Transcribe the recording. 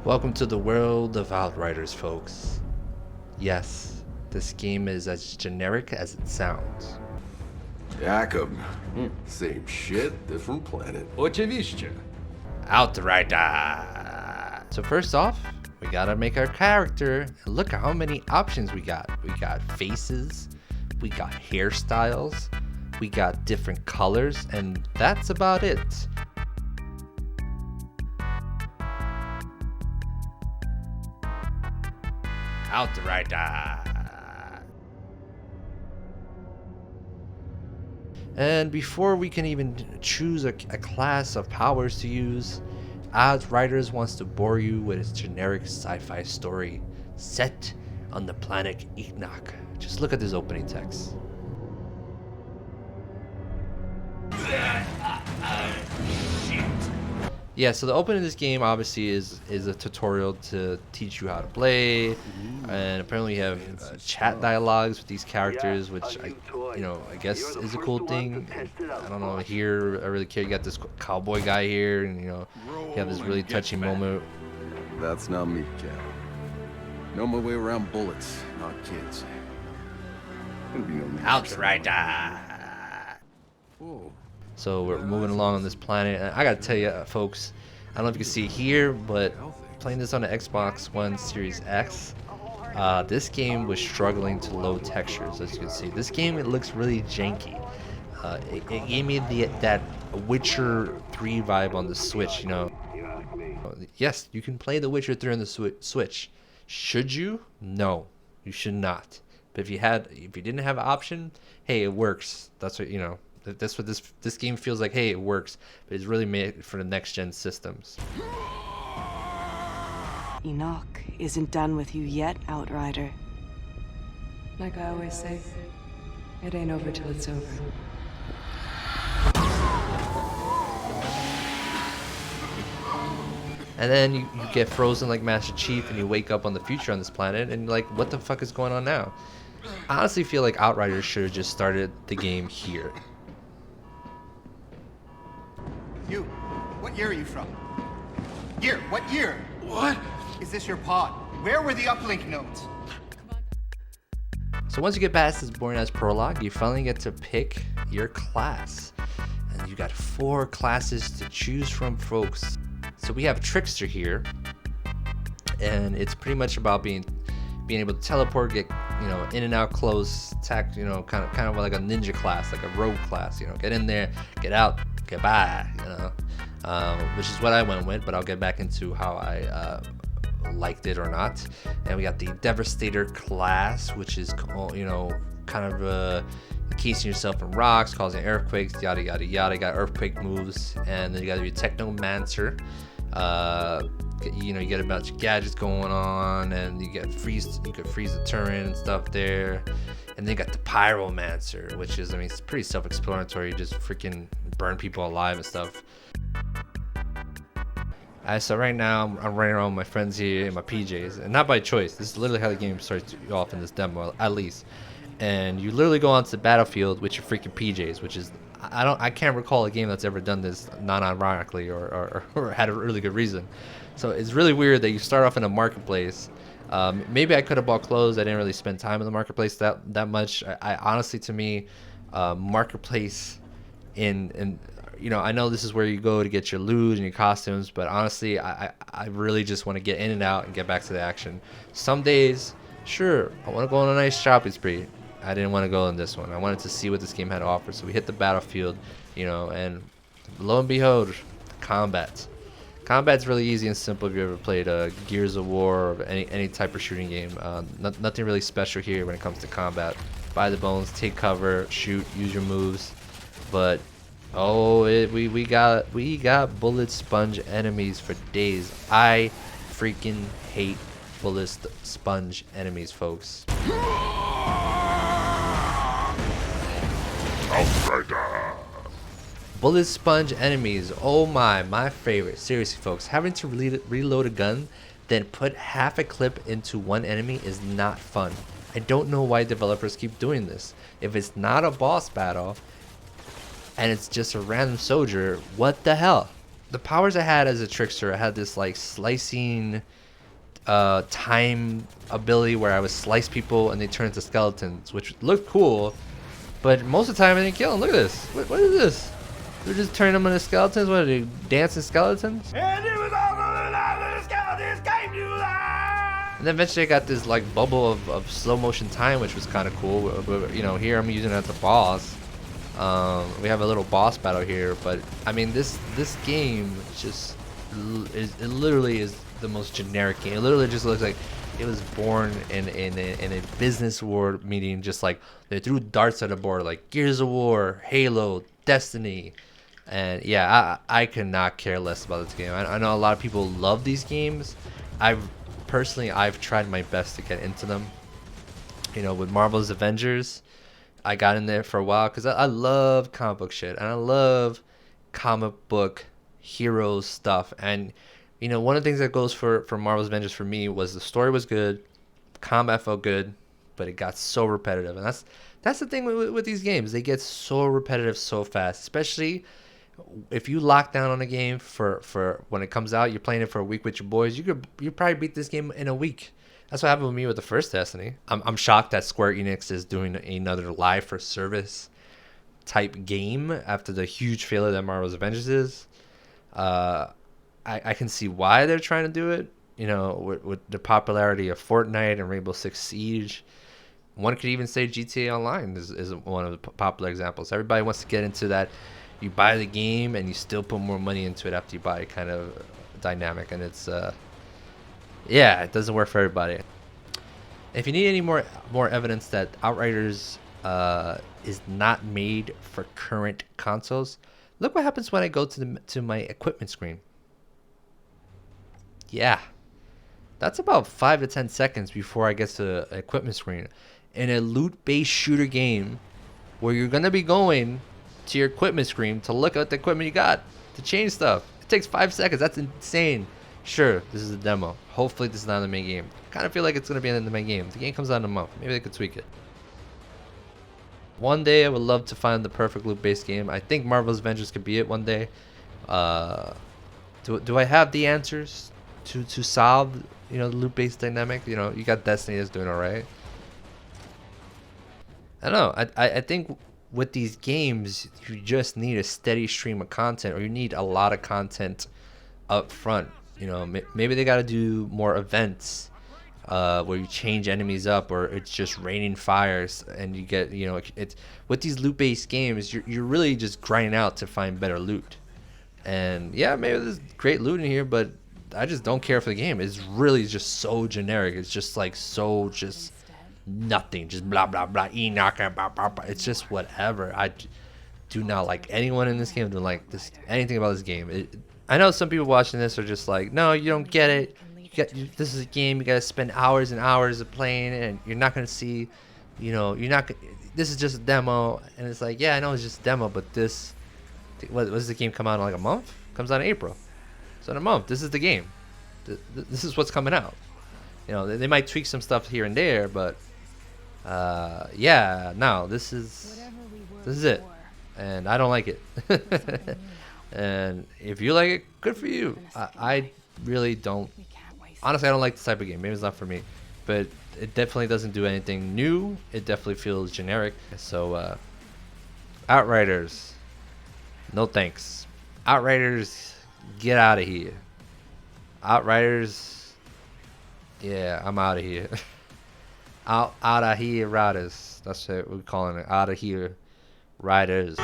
Welcome to the world of Outriders, folks. Yes, this game is as generic as it sounds. Jacob. Same shit, different planet. Oczywiście. Outriders. So first off, we gotta make our character. And look at how many options we got. We got faces, we got hairstyles, we got different colors, and that's about it. Outriders. And before we can even choose a class of powers to use, Outriders wants to bore you with its generic sci-fi story set on the planet Enoch. Just look at this opening text. Yeah, so the opening of this game obviously is a tutorial to teach you how to play, and apparently you have chat dialogues with these characters, which I guess is a cool thing. I don't know, here I really care. You got this cowboy guy here, and you have this really touching moment. That's not me, Cap. Know my way around bullets, not kids. Gonna be no need. Outriders. Whoa. So we're moving along on this planet, and I gotta tell you, folks, I don't know if you can see here, but playing this on the Xbox One Series X, this game was struggling to load textures. As you can see, this game, it looks really janky. It gave me that Witcher 3 vibe on the Switch. Yes, you can play The Witcher 3 on the Switch. Should you? No, you should not. But if you didn't have an option, hey, it works. That's what That's what this game feels like. Hey, it works, but it's really made for the next gen systems. Enoch isn't done with you yet, Outrider. Like I always say, it ain't over till it's over. And then you get frozen like Master Chief, and you wake up on the future on this planet, and like, what the fuck is going on now? I honestly feel like Outriders should have just started the game here. You, what year are you from? Year, what year? What? Is this your pod? Where were the uplink nodes? So once you get past this boring ass prologue, you finally get to pick your class. And you got 4 classes to choose from, folks. So we have Trickster here. And it's pretty much about being able to teleport, get in and out close, attack, kind of like a ninja class, like a rogue class, get in there, get out, goodbye, which is what I went with, but I'll get back into how I liked it or not. And we got the Devastator class, which is kind of encasing yourself in rocks, causing earthquakes, yada yada yada. Got earthquake moves. And then you got your Technomancer. You get a bunch of gadgets going on, and you could freeze the turret and stuff there. And then you got the Pyromancer, which is, it's pretty self-explanatory. You just freaking burn people alive and stuff. So right now I'm running around with my friends here in my PJs, and not by choice. This is literally how the game starts you off in this demo, at least. And you literally go onto the battlefield with your freaking PJs, which is, I can't recall a game that's ever done this non-ironically or had a really good reason. So it's really weird that you start off in a marketplace. Maybe I could have bought clothes. I didn't really spend time in the marketplace that much. I honestly, to me, marketplace I know this is where you go to get your loot and your costumes, but honestly, I really just want to get in and out and get back to the action. Some days, sure, I want to go on a nice shopping spree. I didn't want to go on this one. I wanted to see what this game had to offer. So we hit the battlefield, and lo and behold, combat. Combat's really easy and simple if you ever played Gears of War or any type of shooting game. Nothing really special here when it comes to combat. Buy the bones, take cover, shoot, use your moves. But we got bullet sponge enemies for days. I freaking hate bullet sponge enemies, folks. Bullet sponge enemies, oh my favorite. Seriously, folks, having to reload a gun, then put half a clip into one enemy is not fun. I don't know why developers keep doing this. If it's not a boss battle and it's just a random soldier, what the hell? the powers I had as a trickster, I had this like slicing time ability where I would slice people and they turn into skeletons, which looked cool, but most of the time I didn't kill them. Look at this. What is this? They're just turning them into skeletons. What are they, dancing skeletons? And it was also the night that the skeletons came to life. And then eventually I got this like bubble of slow motion time, which was kind of cool. You know, here I'm using it as a boss. We have a little boss battle here, but I mean this game just it literally is the most generic game. It literally just looks like it was born in a business war meeting. Just like they threw darts at a board, like Gears of War, Halo, Destiny, and yeah, I could not care less about this game. I know a lot of people love these games. I've tried my best to get into them. You know, with Marvel's Avengers, I got in there for a while because I love comic book shit and I love comic book heroes stuff. And you know, one of the things that goes for Marvel's Avengers for me was the story was good, combat felt good, but it got so repetitive. And that's the thing with these games. They get so repetitive so fast, especially if you lock down on a game for when it comes out. You're playing it for a week with your boys. You probably beat this game in a week. That's what happened with me with the first Destiny. I'm shocked that Square Enix is doing another live for service type game after the huge failure that Marvel's Avengers is. I can see why they're trying to do it. You know, with the popularity of Fortnite and Rainbow Six Siege. One could even say GTA Online is one of the popular examples. Everybody wants to get into that. You buy the game and you still put more money into it after you buy it kind of dynamic. And it's, yeah, it doesn't work for everybody. If you need any more evidence that Outriders is not made for current consoles, look what happens when I go to my equipment screen. Yeah, that's about 5 to 10 seconds before I get to the equipment screen. In a loot-based shooter game where you're going to be going to your equipment screen to look at the equipment you got, to change stuff. It takes 5 seconds. That's insane. Sure, this is a demo. Hopefully this is not in the main game. I kind of feel like it's going to be in the main game. The game comes out in a month. Maybe they could tweak it. One day I would love to find the perfect loot-based game. I think Marvel's Avengers could be it one day. Do I have the answers to solve, you know, the loot-based dynamic? You know, you got Destiny that's doing alright. I don't know. I think with these games, you just need a steady stream of content, or you need a lot of content up front. You know, maybe they got to do more events where you change enemies up, or it's just raining fires and you get, you know, it's with these loot-based games, you're really just grinding out to find better loot. And yeah, maybe there's great loot in here, but I just don't care for the game. It's really just so generic. It's just like so just nothing, just blah blah blah, Enoch, blah, blah, blah. It's just whatever. I do not like anyone in this game. Don't like this anything about this game. I know some people watching this are just like, no, you don't get it. This is a game. You gotta spend hours and hours of playing it, and you're not gonna see, you know, you're not. This is just a demo, and it's like, yeah, I know it's just a demo, but this, what does the game come out in like a month? Comes out in April. So in a month, this is the game. This is what's coming out. You know, they might tweak some stuff here and there, but yeah, no, this is it, and I don't like it. And if you like it, good for you. I really don't. Honestly, I don't like this type of game. Maybe it's not for me, but it definitely doesn't do anything new. It definitely feels generic. So, Outriders, no thanks. Outriders, get out of here. Outriders, yeah, I'm out of here. out of here, riders. That's what we're calling it. Out of here, riders.